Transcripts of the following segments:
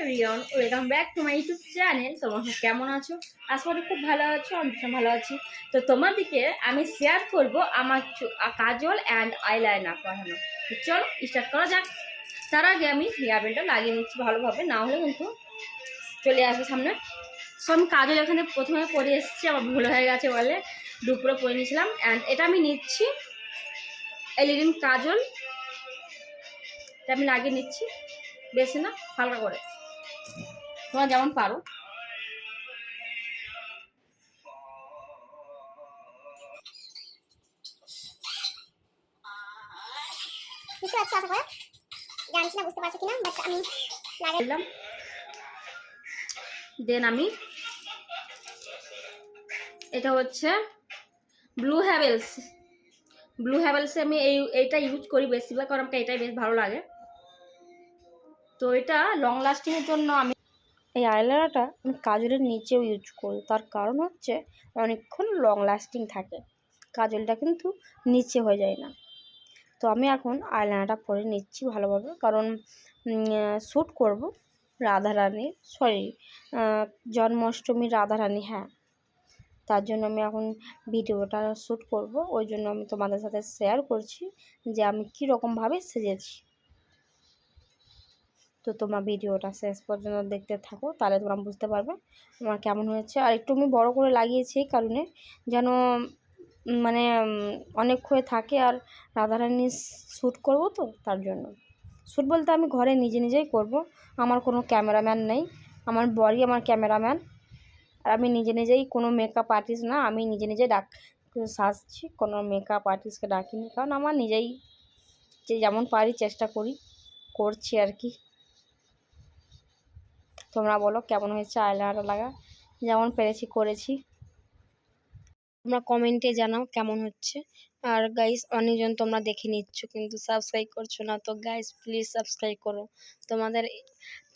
Everyone, welcome back to my YouTube channel. তোমরা কেমন আছো? আশা করি খুব ভালো আছো। আমি ভীষণ ভালো আছি। তো তোমাদেরকে আমি শেয়ার করব আমার কাজল অ্যান্ড আইলাইনার পড়ানো। তো চলো স্টার্ট করা যাক। তার আগে আমি হেয়ার বেলটা লাগিয়ে নিচ্ছি ভালোভাবে, না হলে কিন্তু চলে আসবে সামনে। সো আমি কাজল এখানে প্রথমে পরে এসেছি, আমার ভুল হয়ে গেছে বলে দুপুরে পরে নিয়েছিলাম। অ্যান্ড এটা আমি নিচ্ছি এলিরিন কাজল, এটা আমি লাগিয়ে নিচ্ছি, বেশি না হালকা করে, তোমরা যেমন পারো। বুঝতে পারছি, আশা করা জানিস না বুঝতে পারছো কিনা, বাট আমি লাগাইলাম। দেন আমি এটা হচ্ছে ব্লু হ্যাভেলসে আমি এইটা ইউজ করি বেশিরভাগ, কারণ আমাকে এটাই বেশ ভালো লাগে। তো এটা লং লাস্টিংয়ের জন্য আমি এই আইলাইনারটা আমি কাজলের নিচেও ইউজ করি। তার কারণ হচ্ছে অনেকক্ষণ লং লাস্টিং থাকে, কাজলটা কিন্তু নিচে হয়ে যায় না। তো আমি এখন আইলাইনারটা পরে নিচ্ছি ভালোভাবে, কারণ শ্যুট করব রাধারানী, জন্মাষ্টমী রাধারানী, হ্যাঁ, তার জন্য আমি এখন ভিডিওটা শ্যুট করব। ওই জন্য আমি তোমাদের সাথে শেয়ার করছি যে আমি কীরকমভাবে সেজেছি। তো তোমরা ভিডিওটা শেষ পর্যন্ত দেখতে থাকো, তাহলে তোমরা বুঝতে পারবে আমার কেমন হয়েছে। আর একটু আমি বড় করে লাগিয়েছি এই কারণে যেন মানে অনেক হয়ে থাকে, আর রাধারানী শ্যুট করব, তো তার জন্য। শ্যুট বলতে আমি ঘরে নিজেই করব, আমার কোনো ক্যামেরাম্যান নেই, আমার বরই আমার ক্যামেরাম্যান। আর আমি নিজেই কোনো মেকআপ আর্টিস্ট না, আমি নিজে সাজছি, কোনো মেকআপ আর্টিস্টকে ডাকিনি, কারণ আমার নিজেই যেমন পারি চেষ্টা করছি আর কি। তোমরা বলো কেমন হয়েছে আইলাইনারটা লাগা, যেমন পেরেছি করেছি। তোমরা কমেন্টে জানাও কেমন হচ্ছে। আর গাইস, অনেকজন তোমরা দেখে নিচ্ছ কিন্তু সাবস্ক্রাইব করছো না, তো গাইস প্লিজ সাবস্ক্রাইব করো।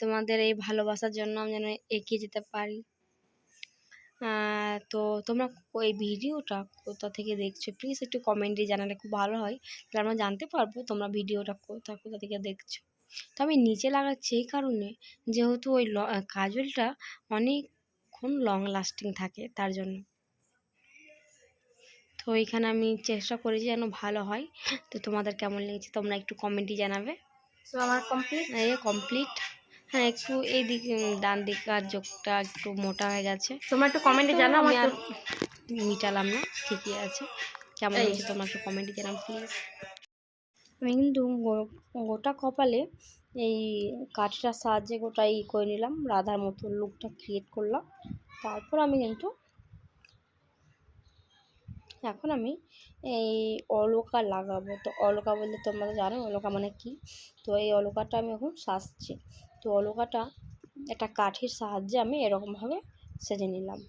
তোমাদের এই ভালোবাসার জন্য আমি যেন এগিয়ে যেতে পারি। তো তোমরা এই ভিডিওটা কোথা থেকে দেখছো প্লিজ একটু কমেন্টে জানালে খুব ভালো হয়, তাহলে আমরা জানতে পারবো তোমরা ভিডিওটা কোথা থেকে দেখছো। তো আমি নিচে লাগাচ্ছি এই কারণে, যেহেতু ওই কাজলটা অনেকক্ষণ লং লাস্টিং থাকে, তার জন্য। তো এইখানে আমি চেষ্টা করেছি যেন ভালো হয়। তো তোমাদের কেমন লেগেছে তোমরা একটু কমেন্টে জানাবে। তো আমার কমপ্লিট। হ্যাঁ, একটু এই দিক ডান দিকার চোখটা একটু মোটা হয়ে গেছে, তোমরা একটু কমেন্টে জানাও। আমি আর মিটালাম না, ঠিকই আছে। কেমন হয়েছে তোমরা একটু কমেন্টে জানাও প্লিজ। আমি কিন্তু গোটা কপালে এই কাঠটার সাহায্যে গোটাই করে নিলাম, রাধার মতো লুকটা ক্রিয়েট করলাম। তারপর আমি কিন্তু এখন আমি এই অলকা লাগাবো। তো অলকা বলতে তোমরা জানো অলকা মানে কি। তো এই অলকাটা আমি এখন সাজছি। তো অলকাটা একটা কাঠির সাহায্যে আমি এরকমভাবে সেজে নিলাম।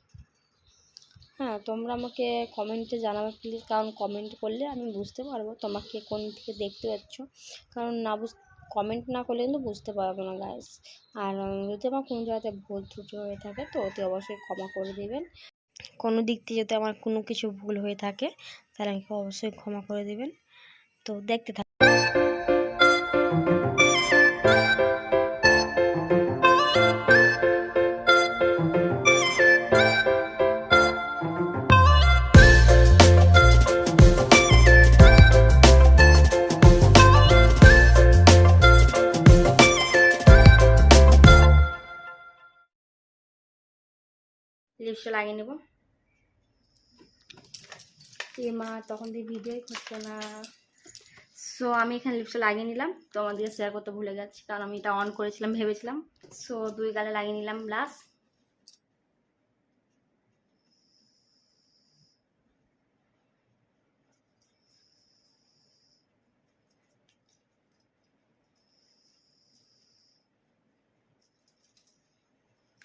হ্যাঁ, তোমরা আমাকে কমেন্টে জানাবে প্লিজ, কারণ কমেন্ট করলে আমি বুঝতে পারবো তোমরা কে কোন থেকে দেখতে পাচ্ছ। কারণ কমেন্ট না করলে কিন্তু বুঝতে পারবো না গাইস। আর যদি আমার কোনো জায়গাতে ভুল ত্রুটি হয়ে থাকে তো অতি অবশ্যই ক্ষমা করে দেবেন। কোনো দিক থেকে যদি আমার কোনো কিছু ভুল হয়ে থাকে তাহলে আমাকে অবশ্যই ক্ষমা করে দেবেন। তো দেখতে থাকুন। লিপস্টিক লাগিয়ে নেব। মা তখন দিয়ে ভিডিওই করছে না। সো আমি এখানে লিপস্টিক লাগিয়ে নিলাম, তো আমাদেরকে শেয়ার করতে ভুলে গেছি, কারণ আমি এটা অন করেছিলাম ভেবেছিলাম। সো 2 গালে লাগিয়ে নিলাম ব্লাশ।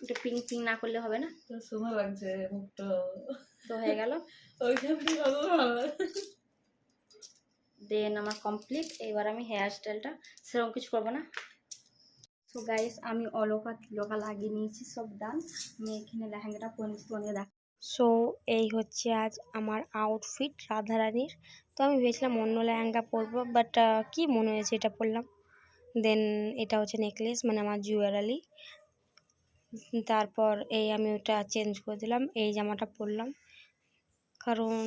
একটু পিঙ্ক না করলে হবে না, তো সুন্দর লাগছে মুখটা। তো হয়ে গেল। দেন আমার কমপ্লিট। এবার আমি হেয়ার স্টাইলটা সেরকম কিছু করবো না। সো গাইস, আমি অলকা তিলকা লাগিয়ে নিয়েছি, সব ডান। আমি এখানে লেহেঙ্গাটা পরে নিচ্ছি, তোমাকে দেখ। সো এই হচ্ছে আজ আমার আউটফিট রাধারানীর। তো আমি ভেবেছিলাম অন্য লেহেঙ্গা পরবো, বাট কি মনে হয়েছে এটা পরলাম। দেন এটা হচ্ছে নেকলেস, মানে আমার জুয়েলারি। তারপর এই আমি ওটা চেঞ্জ করে দিলাম, এই জামাটা পরলাম, কারণ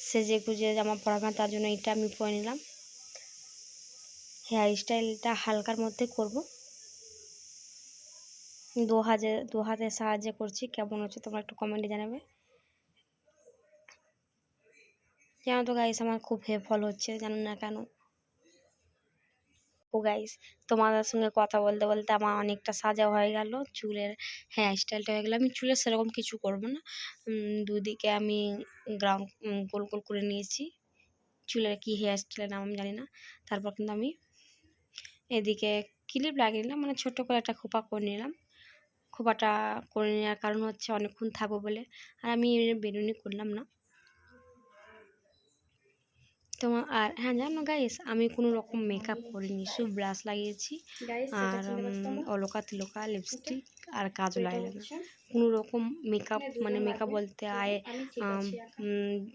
সেজে গুজে জামা পরাবে না, তার জন্য এইটা আমি পরে নিলাম। হেয়ার স্টাইলটা হালকার মধ্যে করব, দু হাতের সাহায্যে করছি। কেমন হচ্ছে তোমরা একটু কমেন্টে জানাবে। জানো তো গাইস, আমার খুব হেয়ার ফল হচ্ছে, জানো না কেন। ও গাইস, তোমাদের সঙ্গে কথা বলতে বলতে আমার অনেকটা সাজা হয়ে গেল, চুলের হেয়ার স্টাইলটা হয়ে গেল। আমি চুলের সেরকম কিছু করব না, দুদিকে আমি গ্রাউন্ড গোল গোল করে নিয়েছি। চুলের কি হেয়ার স্টাইলের নাম আমি জানি না। তারপর কিন্তু আমি এদিকে ক্লিপ লাগিয়ে নিলাম, মানে ছোট্ট করে একটা খোপা করে নিলাম। খোপাটা করে নেওয়ার কারণ হচ্ছে অনেকক্ষণ থাকবো বলে, আর আমি বেনুনি করলাম না। তোমার আর হ্যাঁ, জানো গাইস, আমি কোনো রকম মেকআপ করিনি, শুধু ব্রাশ লাগিয়েছি আর অলকা তিলকা লিপস্টিক আর কাজল আইলাইনার। কোনো রকম মেকআপ, মানে মেকআপ বলতে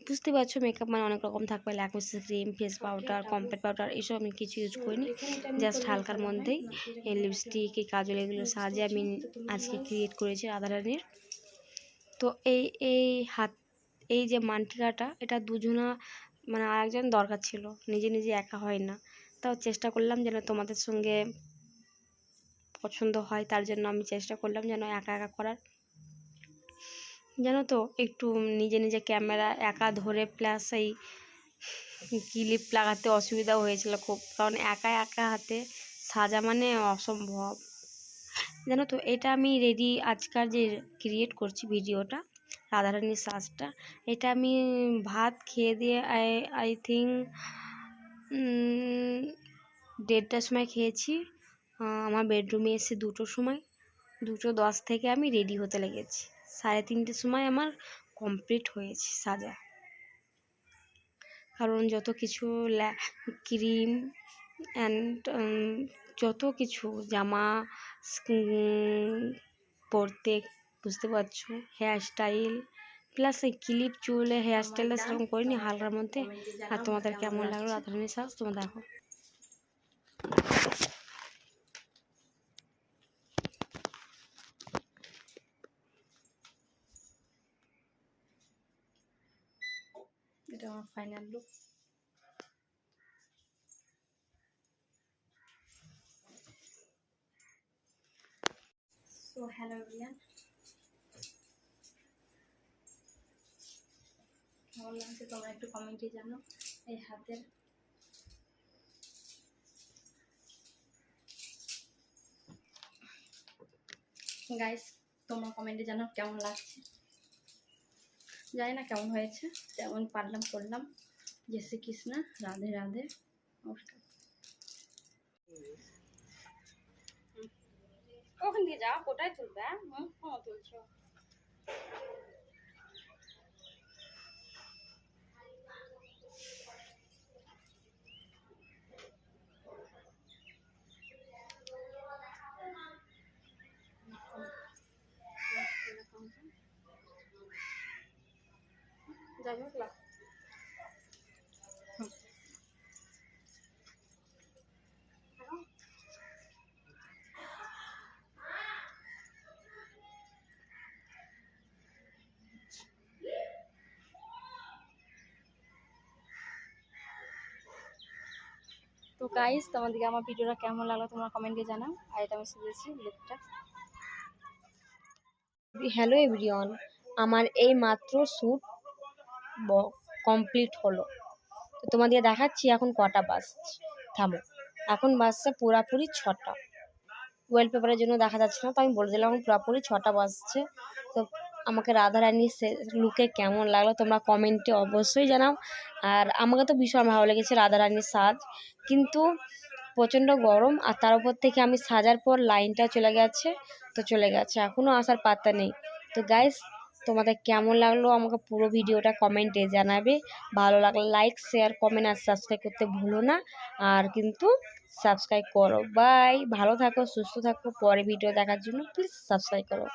বুঝতে পারছো, মেকআপ মানে অনেক রকম থাকবে, Lakme cream, face powder, compact powder, এসব আমি কিছু ইউজ করিনি। জাস্ট হালকার মধ্যেই এই লিপস্টিক, এই কাজল, এগুলোর সাহায্যে আমি আজকে ক্রিয়েট করেছি রাধারানীর। তো এই যে মানটিকাটা, এটা দুজনা মানে আরেকজন দরকার ছিল, নিজে নিজে একা হয় না। তাও চেষ্টা করলাম যেন তোমাদের সঙ্গে পছন্দ হয়, তার জন্য আমি চেষ্টা করলাম যেন একা একা করার। জানো তো, একটু নিজে নিজে ক্যামেরা একা ধরে প্লাস এই ক্লিপ লাগাতে অসুবিধা হয়েছিল খুব, কারণ একা একা হাতে সাজা মানে অসম্ভব। জানো তো, এটা আমি রেডি আজকাল যে ক্রিয়েট করছি ভিডিওটা, রাধারানীর সাজটা, এটা আমি ভাত খেয়ে দিয়ে আই থিঙ্ক 1:30টার সময় খেয়েছি। আমার বেডরুমে এসে 2টোর সময়, 2:10 থেকে আমি রেডি হতে লেগেছি। 3:30টার সময় আমার কমপ্লিট হয়েছে সাজা, কারণ যত কিছু ক্রিম অ্যান্ড যত কিছু জামা পরতে, বুঝতে পারছো, হেয়ার স্টাইল প্লাস এই ক্লিপ চুলে হেয়ার স্টাইলটা সেরকম করিনি, হালকার মধ্যে। আর তোমাদের কেমন লাগলো রাধারানীর সাজ তোমরা দেখো। এটা আমার final look. So hello everyone, কেমন লাগছে তোমরা একটু কমেন্টে জানো। এই হাতের গাইস, তোমরা কমেন্টে জানো কেমন লাগছে, জানি না কেমন হয়েছে, যেমন পারলাম করলাম। জয় শ্রী কৃষ্ণ, রাধে রাধে, নমস্কার। ওখান দিয়ে যাও, কোটায় তুলবে, তুলছো। যাই হোক লাগ তো গাইস, তোমাদেরকে আমার ভিডিওটা কেমন লাগলো তোমরা কমেন্টে জানাও। আর এটা আমি শিখেছি লুকটা। হ্যালো এভরিওয়ান, আমার এই মাত্র শ্যুট কমপ্লিট হলো। তো তোমাদের দেখাচ্ছি এখন কটা বাজছে, থামো। এখন বাজছে পুরাপুরি 6টা। ওয়ালপেপারের জন্য দেখা যাচ্ছে না, তো আমি বলে দিলাম পুরাপুরি 6টা বাজছে। তো আমাকে রাধারানীর লুকে কেমন লাগলো তোমরা কমেন্টে অবশ্যই জানাও। আর আমাকে তো ভীষণ ভালো লেগেছে রাধারানীর সাজ, কিন্তু প্রচণ্ড গরম, আর তার উপর থেকে আমি সাজার পর লাইনটা চলে গেছে, এখনও আসার পাত্তা নেই। তো গাইস, তোমাদের কেমন লাগলো আমাকে পুরো ভিডিওটা কমেন্টে জানাবে। ভালো লাগলে লাইক, শেয়ার, কমেন্ট আর সাবস্ক্রাইব করতে ভুলো না। আর কিন্তু সাবস্ক্রাইব করো। বাই, ভালো থাকো, সুস্থ থাকো। পরে ভিডিও দেখার জন্য প্লিজ সাবস্ক্রাইব করো।